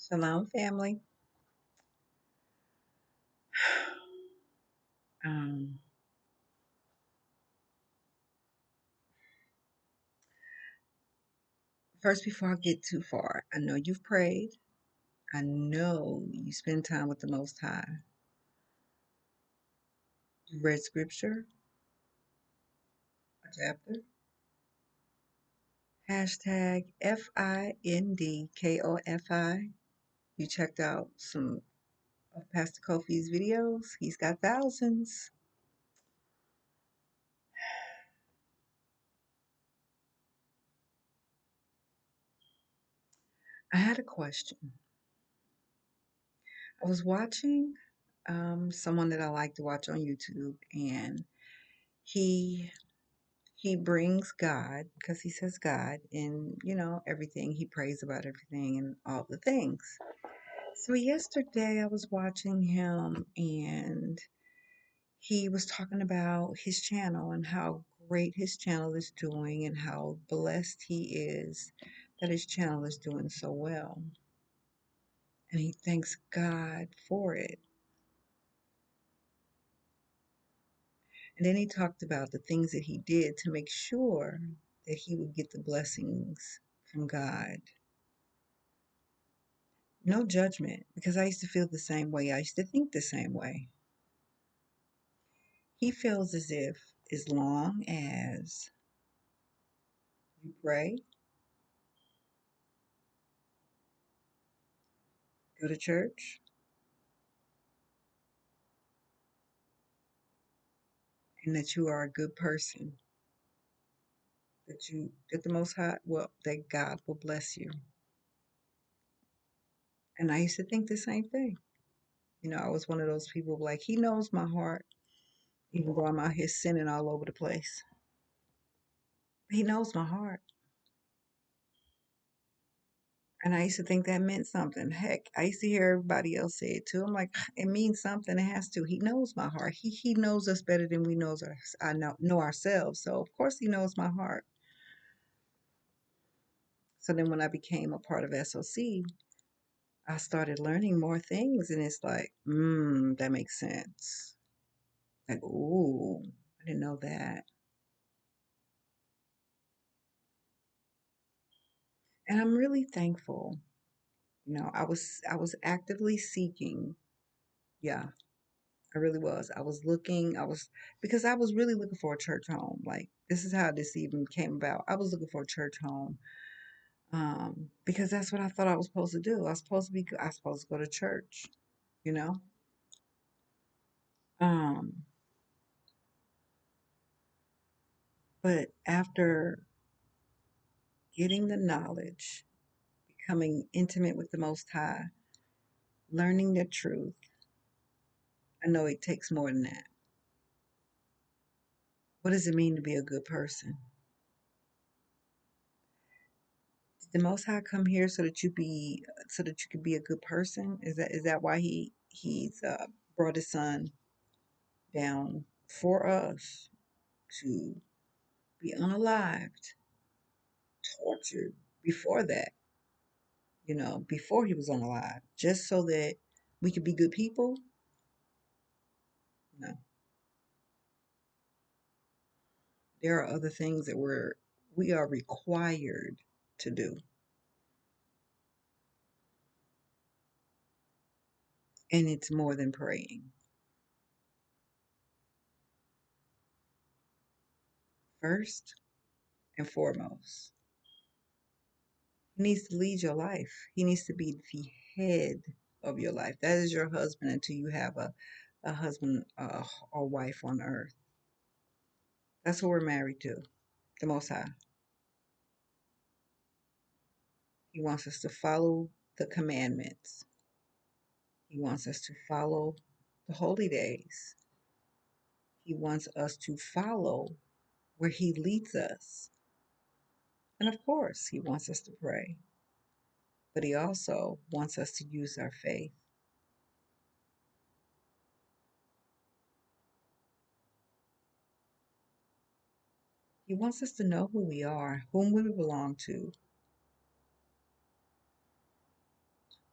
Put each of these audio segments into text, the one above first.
Shalom, family. Um, First, before I get too far, I know you've prayed. I know you spend time with the Most High. You read scripture, a chapter. Hashtag FINDKOFI. You checked out some of Pastor Kofi's videos. He's got thousands. I had a question. I was watching someone that I like to watch on YouTube, and he he brings God because he says God in, everything. He prays about everything and all the things. So yesterday I was watching him and he was talking about his channel and how great his channel is doing and how blessed he is that his channel is doing so well. And he thanks God for it. And then he talked about the things that he did to make sure that he would get the blessings from God. No judgment, because I used to feel the same way. I used to think the same way. He feels as if as long as you pray, go to church, and that you are a good person, that the Most High, well, that God will bless you. And I used to think the same thing. I was one of those people like, He knows my heart, even though I'm out here sinning all over the place. He knows my heart. And I used to think that meant something. Heck, I used to hear everybody else say it too. I'm like, it means something. It has to. He knows my heart. He knows us better than we knows our, I know ourselves. So of course he knows my heart. So then when I became a part of SOC, I started learning more things, and it's like, that makes sense. Like, ooh, I didn't know that. And I'm really thankful. I was actively seeking. Yeah, I really was. I was looking, because I was really looking for a church home. Like, this is how this even came about. I was looking for a church home because that's what I thought I was supposed to do. I was supposed to go to church, you know? Um, but after getting the knowledge, becoming intimate with the Most High, learning the truth, I know it takes more than that. What does it mean to be a good person? Did the Most High come here so that you could be a good person? Is that why he's brought his son down for us to be unalived, tortured before that, before he was unalive, just so that we could be good people? No, there are other things that we are required to do, and it's more than praying. First and foremost, he needs to lead your life. He needs to be the head of your life. That is your husband until you have a husband or wife on earth. That's who we're married to, the Most High. He wants us to follow the commandments. He wants us to follow the holy days. He wants us to follow where He leads us. And of course, He wants us to pray, but He also wants us to use our faith. He wants us to know who we are, whom we belong to.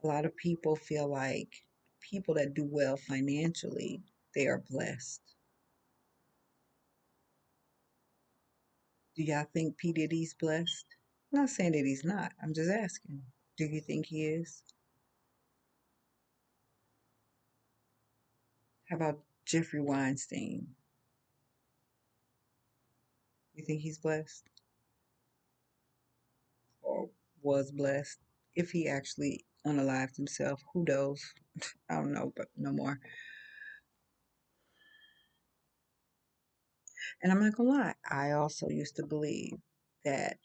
A lot of people feel like people that do well financially, they are blessed. Do y'all think P. Diddy's blessed? I'm not saying that he's not. I'm just asking. Do you think he is? How about Jeffrey Weinstein? You think he's blessed or was blessed? If he actually unalived himself, who knows? I don't know, but no more. And I'm not gonna lie, I also used to believe that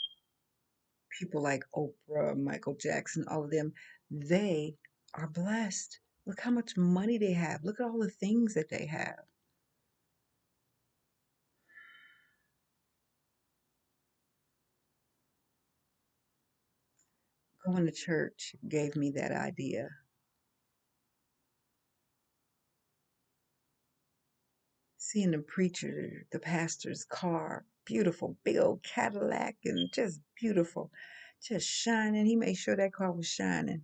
people like Oprah, Michael Jackson, all of them, they are blessed. Look how much money they have. Look at all the things that they have. Going to church gave me that idea. Seeing the preacher, the pastor's car, beautiful, big old Cadillac, and just beautiful, just shining. He made sure that car was shining.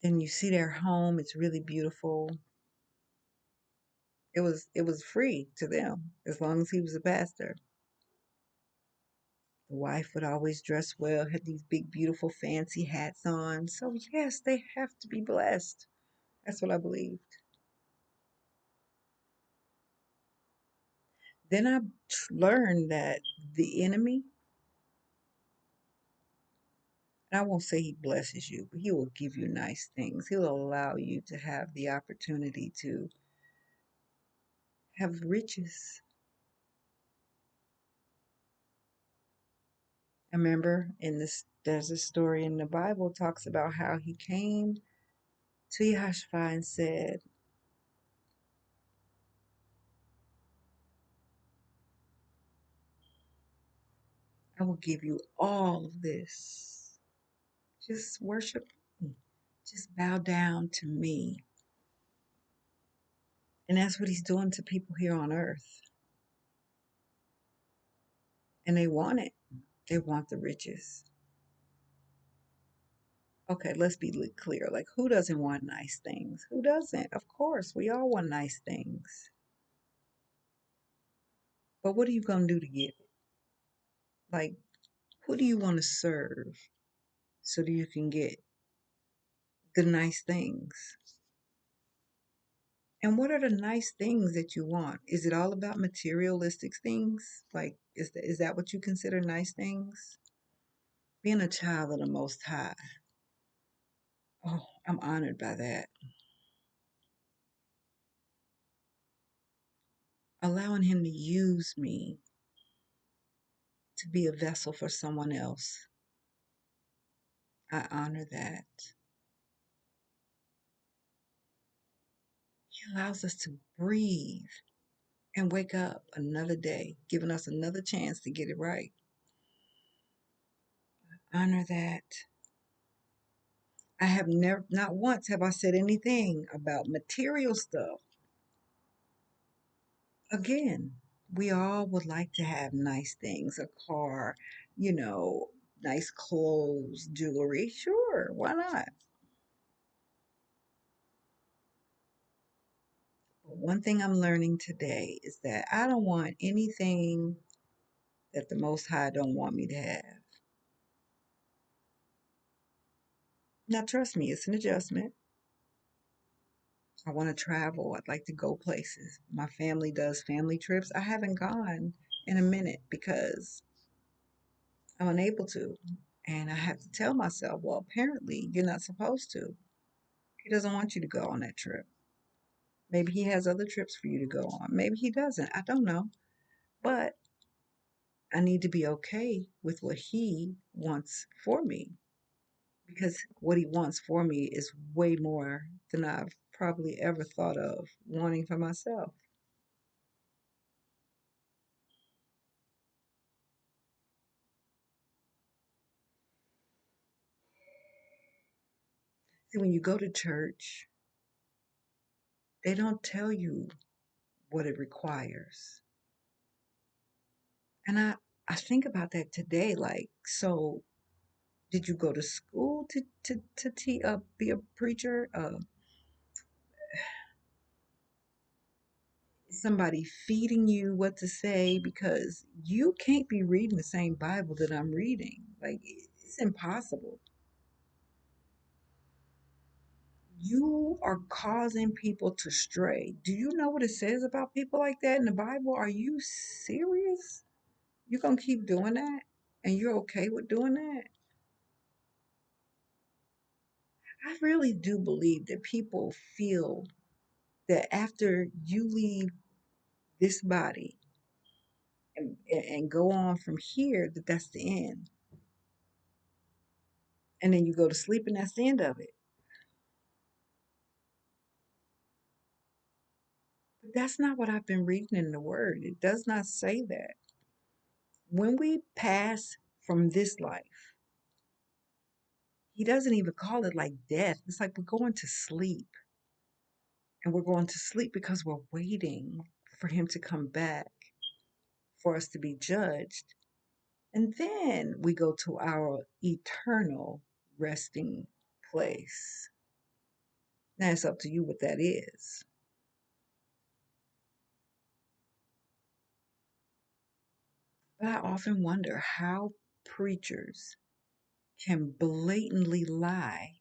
Then you see their home, it's really beautiful. It was free to them as long as he was a pastor. The wife would always dress well, had these big, beautiful, fancy hats on. So, yes, they have to be blessed. That's what I believed. Then I learned that the enemy, and I won't say he blesses you, but he will give you nice things. He'll allow you to have the opportunity to have riches. I remember in this, there's a story in the Bible talks about how he came to Yahshua and said, I will give you all of this. Just worship me. Just bow down to me. And that's what he's doing to people here on earth. And they want it. They want the riches. Okay, let's be clear. Like, who doesn't want nice things? Who doesn't? Of course, we all want nice things. But what are you going to do to get it? Like, who do you want to serve so that you can get the nice things? And what are the nice things that you want? Is it all about materialistic things? Like, is that what you consider nice things? Being a child of the Most High. Oh, I'm honored by that. Allowing Him to use me to be a vessel for someone else. I honor that. He allows us to breathe and wake up another day, giving us another chance to get it right. Honor that. I have never, not once have I said anything about material stuff. Again, we all would like to have nice things, a car, you know, nice clothes, jewelry. Sure, why not? But one thing I'm learning today is that I don't want anything that the Most High don't want me to have. Now, trust me, it's an adjustment. I want to travel. I'd like to go places. My family does family trips. I haven't gone in a minute because I'm unable to. And I have to tell myself, well, apparently you're not supposed to. He doesn't want you to go on that trip. Maybe he has other trips for you to go on. Maybe he doesn't. I don't know. But I need to be okay with what he wants for me because what he wants for me is way more than I've probably ever thought of wanting for myself. See, when you go to church, they don't tell you what it requires. And I think about that today. Like, so Did you go to school to be a preacher? Somebody feeding you what to say, because you can't be reading the same Bible that I'm reading. Like, it's impossible. You are causing people to stray. Do you know what it says about people like that in the Bible? Are you serious? You're going to keep doing that? And you're okay with doing that? I really do believe that people feel that after you leave this body and go on from here, that that's the end. And then you go to sleep and that's the end of it. But that's not what I've been reading in the Word. It does not say that. When we pass from this life, He doesn't even call it like death. It's like we're going to sleep. And we're going to sleep because we're waiting for Him to come back for us to be judged. And then we go to our eternal resting place. Now it's up to you what that is. But I often wonder how preachers can blatantly lie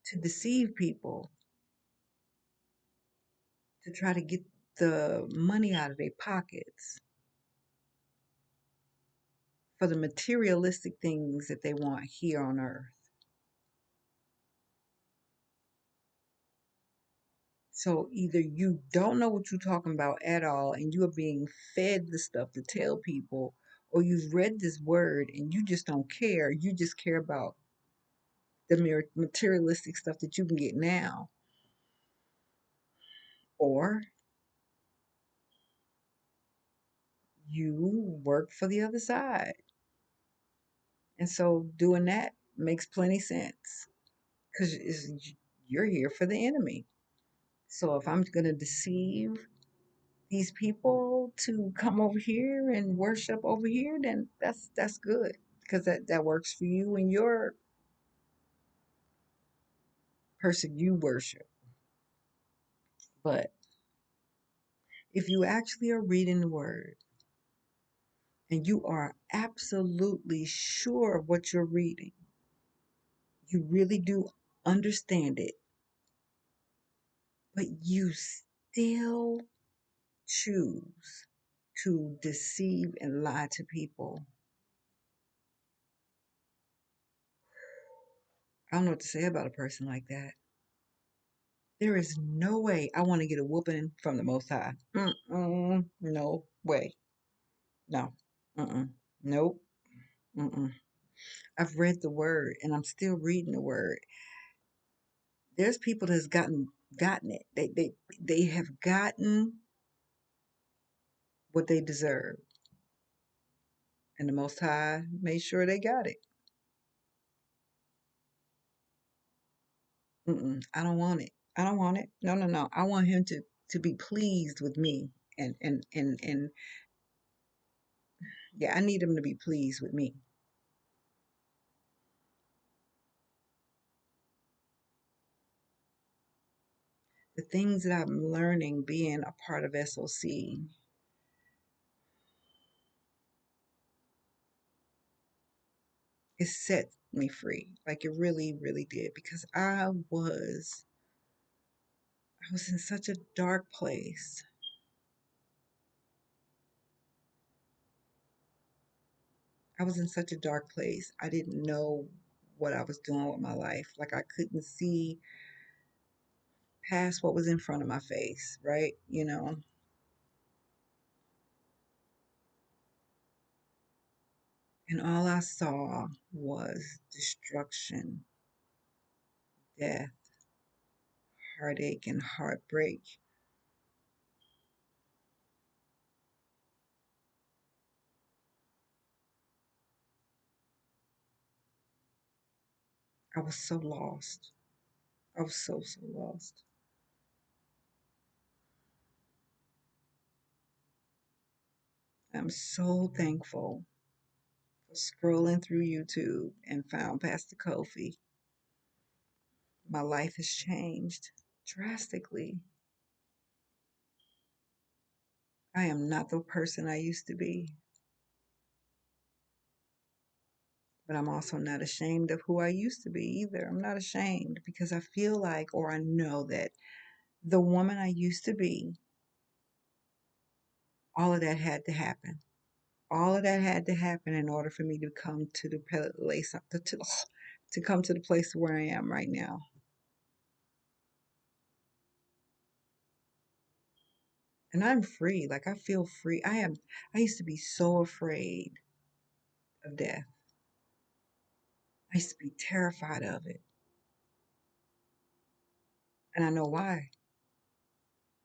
to deceive people, to try to get the money out of their pockets for the materialistic things that they want here on earth. So either you don't know what you're talking about at all and you are being fed the stuff to tell people, or you've read this word and you just don't care. You just care about the materialistic stuff that you can get now. Or you work for the other side. And so doing that makes plenty sense because you're here for the enemy. So if I'm going to deceive these people to come over here and worship over here, then that's good because that works for you and your person you worship. But if you actually are reading the word and you are absolutely sure of what you're reading, you really do understand it, but you still choose to deceive and lie to people, I don't know what to say about a person like that. There is no way I want to get a whooping from the Most High. No way. No. Mm-mm. Nope. Mm-mm. I've read the word and I'm still reading the word. There's people that's gotten it. They have gotten what they deserve, and the Most High made sure they got it. I don't want it. I don't want it. No, no, no. I want him to be pleased with me, and yeah, I need him to be pleased with me. The things that I'm learning being a part of SOC, it set me free. Like it really, really did, because I was in such a dark place. I was in such a dark place. I didn't know what I was doing with my life. Like I couldn't see past what was in front of my face, right? And all I saw was destruction, death, heartache, and heartbreak. I was so lost. I was so, so lost. I'm so thankful Scrolling through YouTube and found Pastor Kofi. My life has changed drastically. I am not the person I used to be, but I'm also not ashamed of who I used to be either. I'm not ashamed because I feel like, or I know that the woman I used to be, all of that had to happen. All of that had to happen in order for me to come to the place to come to the place where I am right now. And I'm free. Like I feel free. I used to be so afraid of death. I used to be terrified of it. And I know why.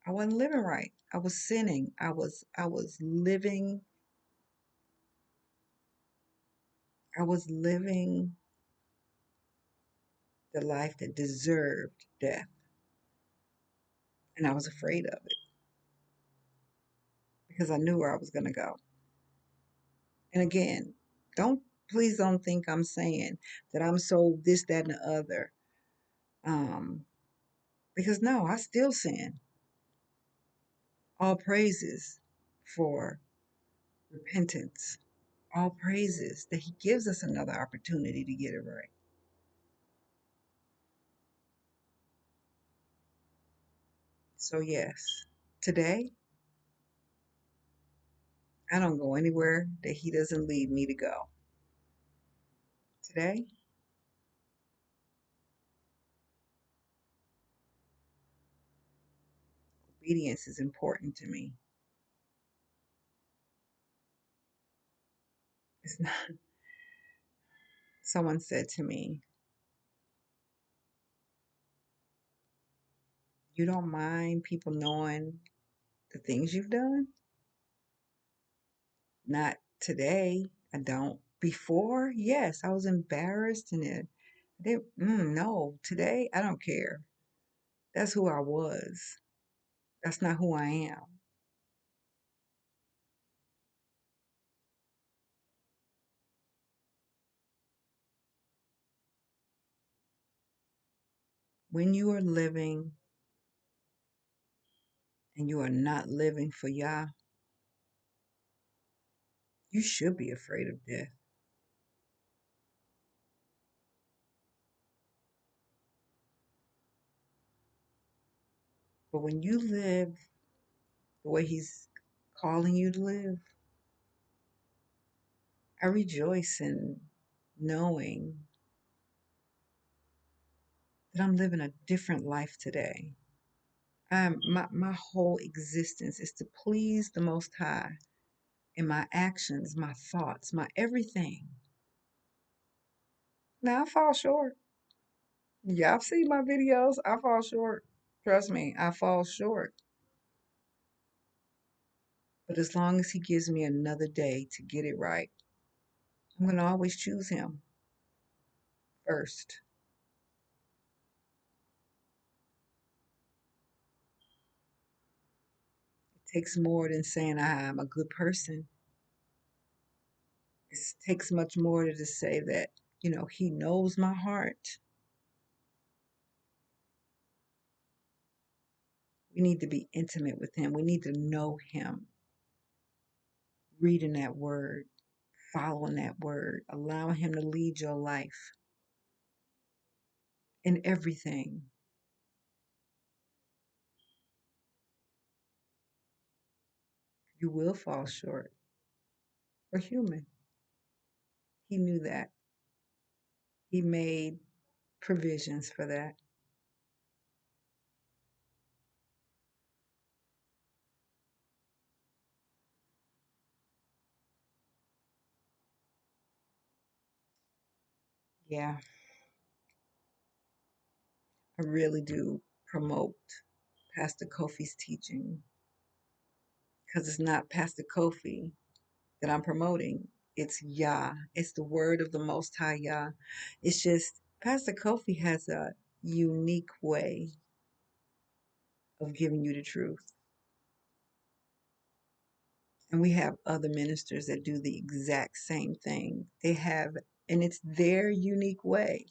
I wasn't living right. I was sinning. I was living the life that deserved death. And I was afraid of it because I knew where I was going to go. And again, don't please don't think I'm saying that I'm so this, that, and the other. Um, because no, I still sin. All praises for repentance. All praises that He gives us another opportunity to get it right. So, yes, today I don't go anywhere that He doesn't lead me to go. Today, obedience is important to me. It's not, someone said to me, "You don't mind people knowing the things you've done?" Not today. I don't. Before, yes, I was embarrassed and no, today I don't care. That's who I was. That's not who I am. When you are living and you are not living for Yah, you should be afraid of death. But when you live the way He's calling you to live, I rejoice in knowing that I'm living a different life today. My whole existence is to please the Most High in my actions, my thoughts, my everything. Now I fall short. Y'all see my videos, I fall short. Trust me, I fall short. But as long as He gives me another day to get it right, I'm going to always choose Him first. It takes more than saying I'm a good person. It takes much more to just say that, He knows my heart. We need to be intimate with Him. We need to know Him, reading that word, following that word, allowing Him to lead your life in everything. You will fall short. We're human. He knew that. He made provisions for that. Yeah, I really do promote Pastor Kofi's teaching because it's not Pastor Kofi that I'm promoting. It's Yah. It's the word of the Most High Yah. It's just Pastor Kofi has a unique way of giving you the truth. And we have other ministers that do the exact same thing. They have, and it's their unique way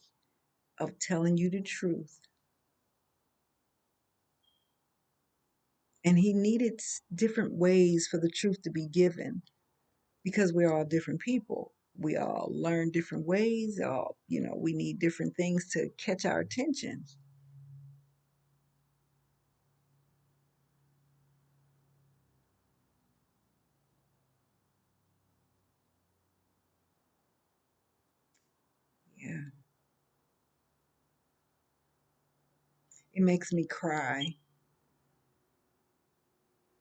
of telling you the truth. And he needed different ways for the truth to be given because we're all different people. We all learn different ways. All, we need different things to catch our attention. Yeah, it makes me cry.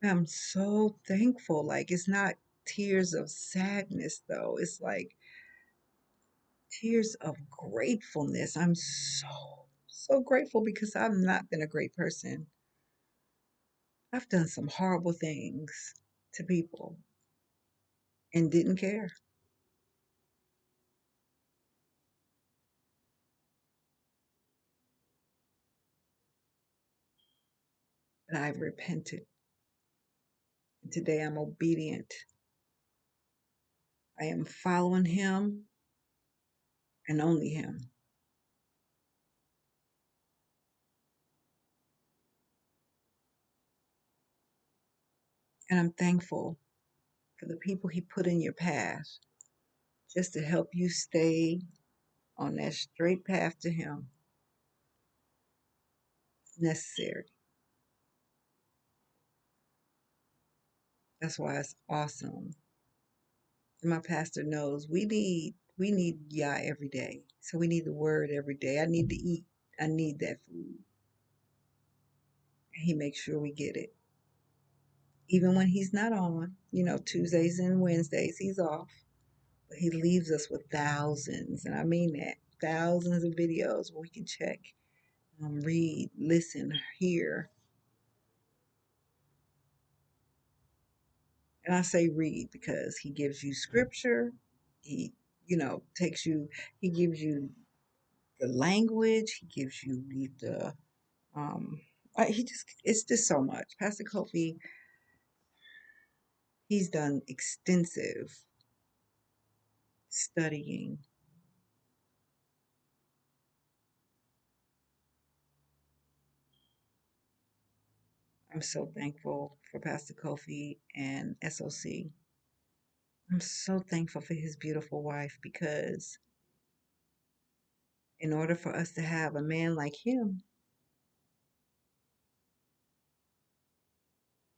I'm so thankful. Like, it's not tears of sadness, though. It's like tears of gratefulness. I'm so grateful because I've not been a great person. I've done some horrible things to people and didn't care. But I've repented. And today I'm obedient. I am following him and only him. And I'm thankful for the people he put in your path just to help you stay on that straight path to him. It's necessary. That's why it's awesome. And my pastor knows we need Yah every day. So we need the word every day. I need to eat. I need that food. And he makes sure we get it. Even when he's not on, Tuesdays and Wednesdays, he's off. But he leaves us with thousands, and I mean that, thousands of videos where we can check, read, listen, hear. And I say read because he gives you scripture. He, takes you, he gives you the language, he gives you the, um, it's just so much. Pastor Kofi, he's done extensive studying. I'm so thankful for Pastor Kofi and SOC. I'm so thankful for his beautiful wife because in order for us to have a man like him,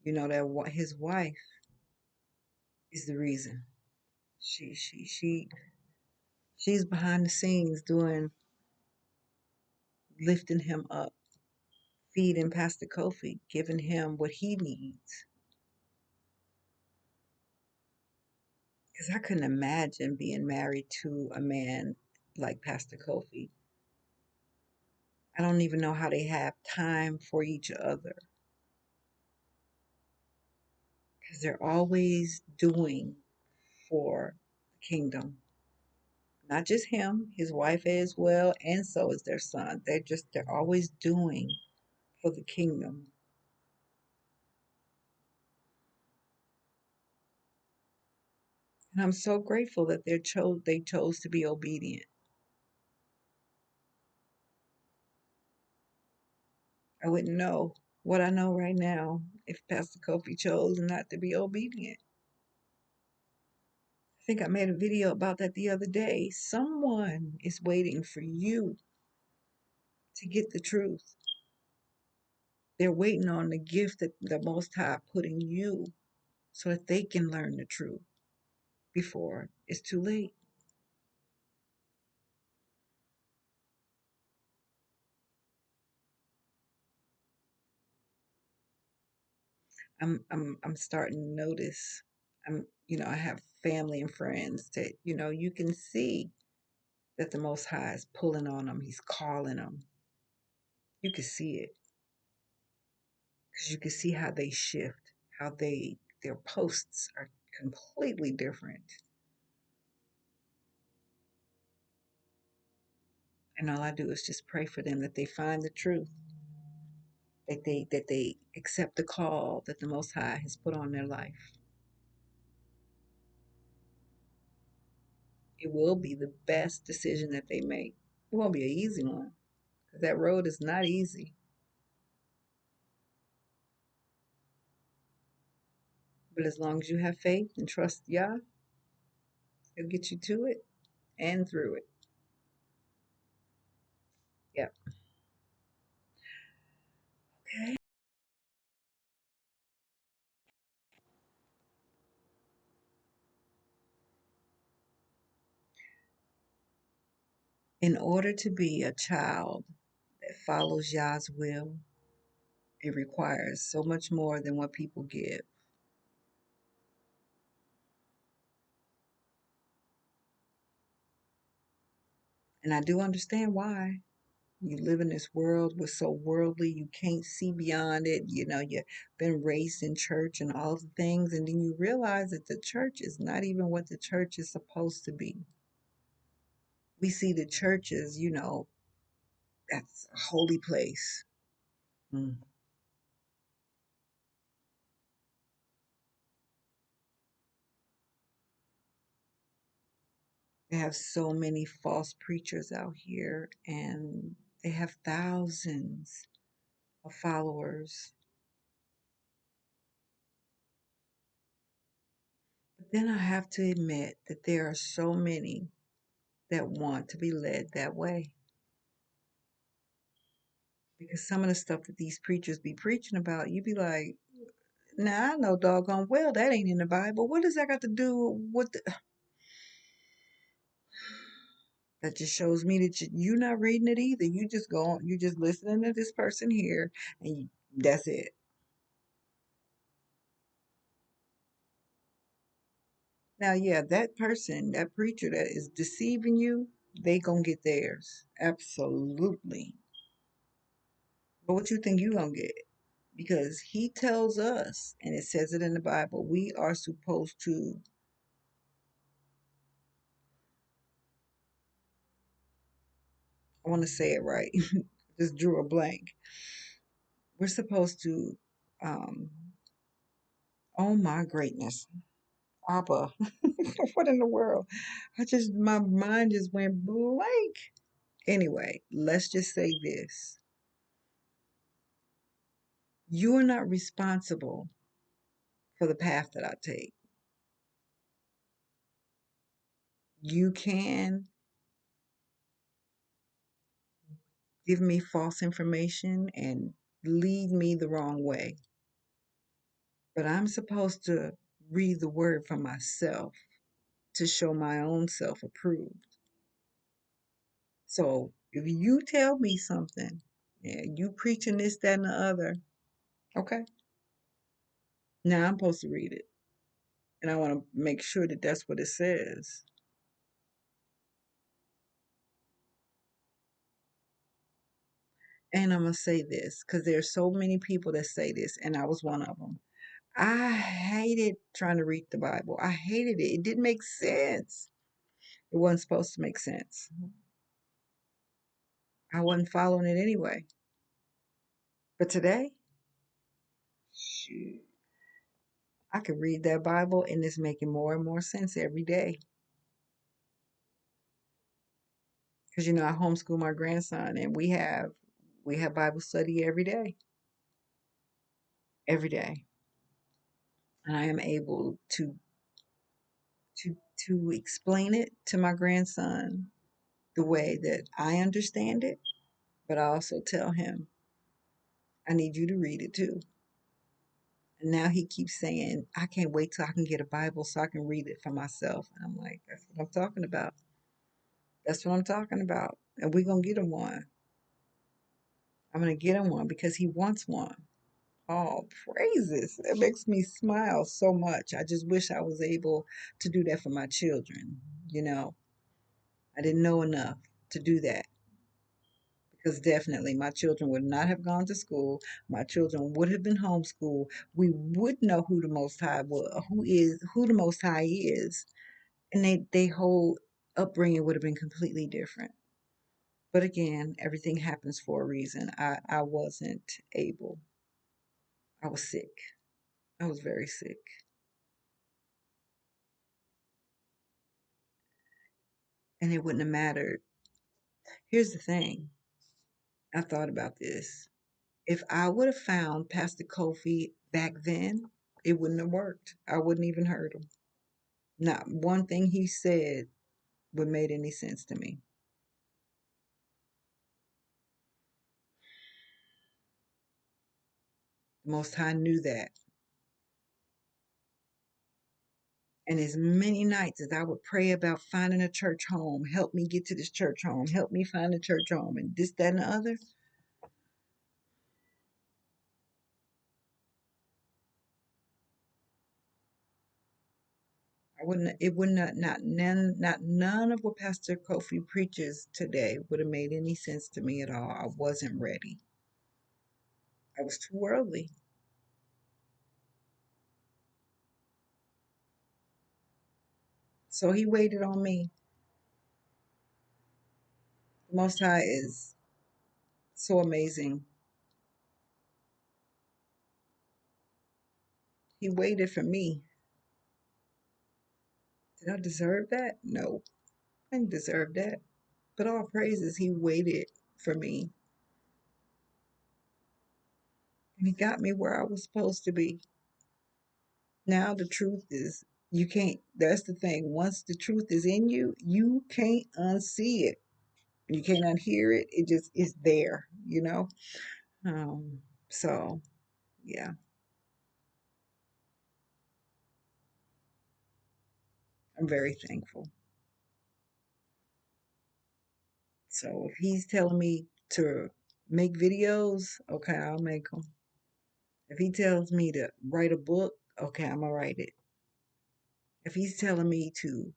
that his wife is the reason. She's behind the scenes doing, lifting him up, feeding Pastor Kofi, giving him what he needs. Because I couldn't imagine being married to a man like Pastor Kofi. I don't even know how they have time for each other because they're always doing for the kingdom. Not just him, his wife as well, and so is their son. They're always doing for the kingdom. And I'm so grateful that they chose to be obedient. I wouldn't know what I know right now if Pastor Kofi chose not to be obedient. I think I made a video about that the other day. Someone is waiting for you to get the truth. They're waiting on the gift that the Most High put in you so that they can learn the truth before it's too late. I'm starting to notice. I have family and friends that, you can see that the Most High is pulling on them. He's calling them. You can see it because you can see how they shift, how their posts are completely different. And all I do is just pray for them that they find the truth, that they accept the call that the Most High has put on their life. It will be the best decision that they make. It won't be an easy one because that road is not easy. But as long as you have faith and trust Yah, He'll get you to it and through it. Yep. Okay. In order to be a child that follows Yah's will, it requires so much more than what people give. And I do understand why. You live in this world, we're so worldly, you can't see beyond it. You know, you've been raised in church and all the things, and then you realize that the church is not even what the church is supposed to be. We see the church as, that's a holy place. Mm. They have so many false preachers out here, and they have thousands of followers. But then I have to admit that there are so many that want to be led that way. Because some of the stuff that these preachers be preaching about, you be like, now I know doggone well that ain't in the Bible. What does that got to do with that just shows me that you're not reading it either. You just go on, you just listening to this person here, and that's it. Now, yeah, that person, that preacher that is deceiving you, they gonna get theirs. Absolutely. But what you think you gonna get? Because he tells us, and it says it in the Bible, we are supposed to, I want to say it right, just drew a blank. We're supposed to, um, oh my greatness, Abba, what in the world? My mind just went blank. Anyway, let's just say this. You are not responsible for the path that I take. You can give me false information and lead me the wrong way, but I'm supposed to read the word for myself to show my own self approved. So if you tell me something, yeah, you preaching this, that, and the other, okay, now I'm supposed to read it. And I want to make sure that that's what it says. And I'm going to say this because there's so many people that say this, and I was one of them. I hated trying to read the Bible. I hated it. It didn't make sense. It wasn't supposed to make sense. I wasn't following it anyway. But today, shoot, I could read that Bible and it's making more and more sense every day. Because I homeschool my grandson, and we have Bible study every day, and I am able to to explain it to my grandson the way that I understand it, but I also tell him I need you to read it too. And now he keeps saying, I can't wait till I can get a Bible so I can read it for myself. And I'm like, that's what I'm talking about. That's what I'm talking about. And we're going to get him one. I'm going to get him one because he wants one. Oh, praises. It makes me smile so much. I just wish I was able to do that for my children. You know, I didn't know enough to do that because definitely my children would not have gone to school. My children would have been homeschooled. We would know who the Most High was, who the Most High is, and they whole upbringing would have been completely different. But again, everything happens for a reason. I wasn't able. I was sick. I was very sick. and it wouldn't have mattered. Here's the thing. I thought about this. If I would have found Pastor Kofi back then, it wouldn't have worked. I wouldn't even heard him. Not one thing he said would made any sense to me. The Most High knew that. And as many nights as I would pray about finding a church home, help me get to this church home, help me find a church home, and this, that, and the other, I wouldn't. It would not none of what Pastor Kofi preaches today would have made any sense to me at all. I wasn't ready. I was too worldly. So he waited on me. The Most High is so amazing. He waited for me. Did I deserve that? No, I didn't deserve that. But all praises, he waited for me. And he got me where I was supposed to be. Now the truth is, you can't, that's the thing. Once the truth is in you, you can't unsee it. You can't unhear it. It just is there, you know? Um, so, yeah, I'm very thankful. So if he's telling me to make videos, okay, I'll make them. If he tells me to write a book, okay, I'm gonna write it. If he's telling me to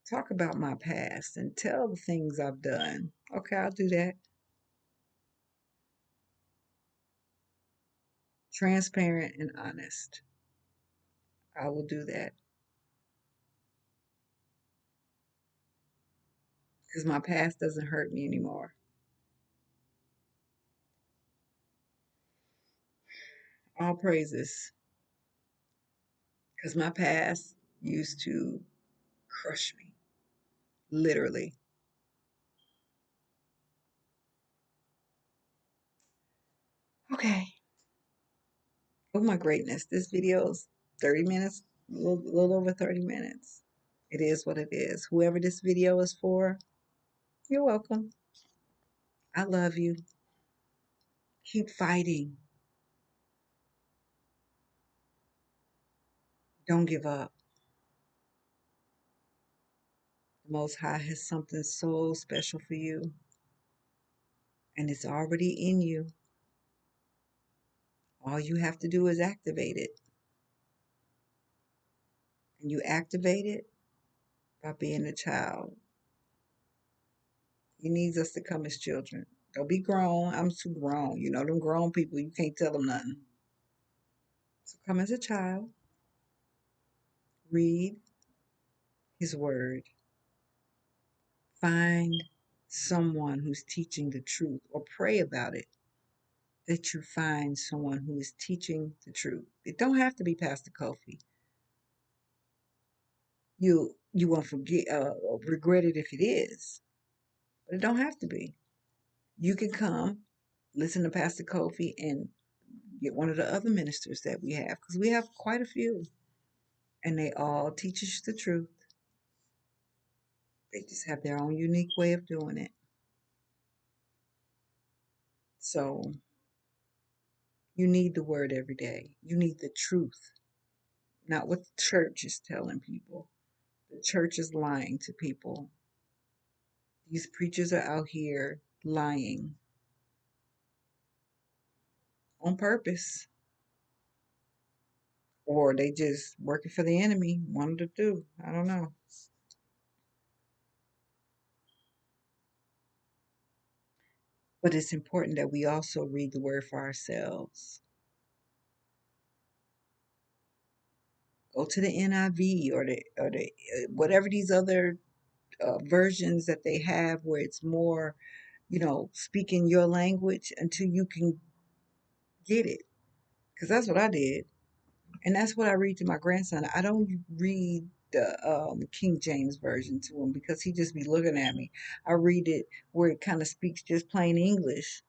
talk about my past and tell the things I've done, okay, I'll do that. Transparent and honest. I will do that because my past doesn't hurt me anymore. All praises because my past used to crush me, literally. Okay. Oh my greatness. This video's 30 minutes, a little over 30 minutes. It is what it is. Whoever this video is for, you're welcome. I love you. Keep fighting. Don't give up. The Most High has something so special for you, and it's already in you. All you have to do is activate it. And you activate it by being a child. He needs us to come as children. Don't be grown. I'm too grown. You know, them grown people, you can't tell them nothing. So come as a child, read his word, find someone who's teaching the truth, or pray about it that you find someone who is teaching the truth. It don't have to be Pastor Kofi. You won't forget or regret it if it is, but it don't have to be. You can come listen to Pastor Kofi and get one of the other ministers that we have because we have quite a few, and they all teach us the truth. They just have their own unique way of doing it. So you need the word every day. You need the truth, not what the church is telling people. The church is lying to people. These preachers are out here lying on purpose, or they just working for the enemy, one of the two. I don't know. But it's important that we also read the word for ourselves. Go to the NIV or the whatever these other versions that they have where it's more, speaking your language until you can get it. Because that's what I did. And that's what I read to my grandson. I don't read the King James version to him because he just be looking at me. I read it where it kind of speaks just plain English,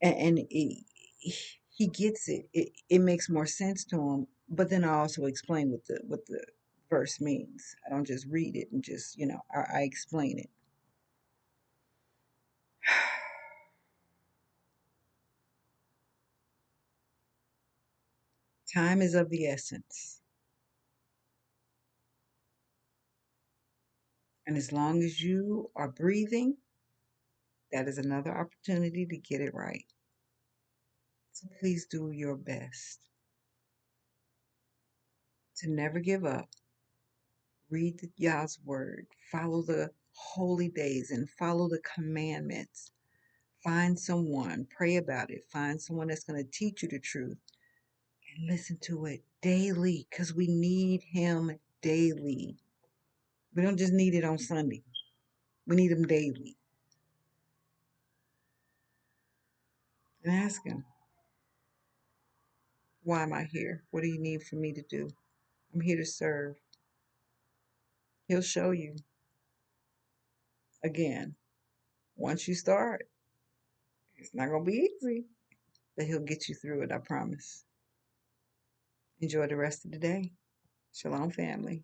and he gets it. It makes more sense to him. But then I also explain what the verse means. I don't just read it and just I explain it. Time is of the essence, and as long as you are breathing, that is another opportunity to get it right. So please do your best to never give up. Read Yah's word, follow the holy days, and follow the commandments. Find someone, pray about it, find someone that's going to teach you the truth and listen to it daily because we need Him daily. We don't just need it on Sunday, we need Him daily. And ask Him, why am I here? What do you need for me to do? I'm here to serve. He'll show you. Again, once you start, it's not going to be easy, but He'll get you through it, I promise. Enjoy the rest of the day. Shalom, family.